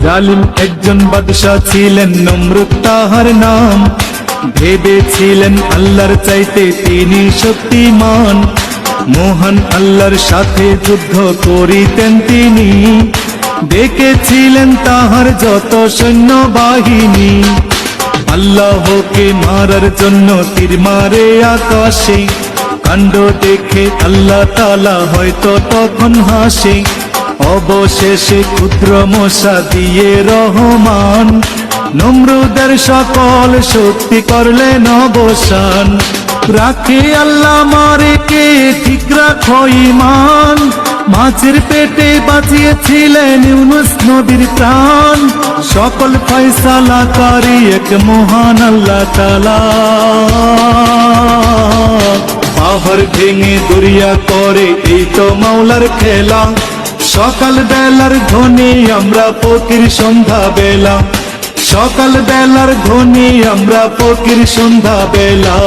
জালিম একজন বাদশা ছিলেন, নমরুদ তাহার নাম। ভেবেছিলেন আল্লাহর চাইতে তিনি শক্তিমান, মহান আল্লাহর সাথে যুদ্ধ করিতেন তিনি। দেখেছিলেন তাহার যত সৈন্য বাহিনী, আল্লাহকে মারার জন্য তীর মারে আকাশে। কাণ্ড দেখে আল্লাহ তাআলা হয়তো তখন হাসে। অবশেষে ক্ষুদ্র মশা দিয়ে রহমান নমরুদের সকল শক্তি করলেন অবসান। রাখে আল্লাহ মারে কে ঠিক রাখো ঈমান, মাছের পেটে বাঁচিয়েছিলেন ইউনুস নবীর প্রাণ। সকল ফয়সালাকারী এক মহান আল্লাহ তাআলা, পাহাড় ভেঙে দরিয়া করে এই তো মাওলার খেলা। সকাল বেলার ধ্বনি আমরা ফকির সন্ধ্যা বেলা, সকাল বেলার ধ্বনি আমরা ফকির সন্ধ্যা বেলা।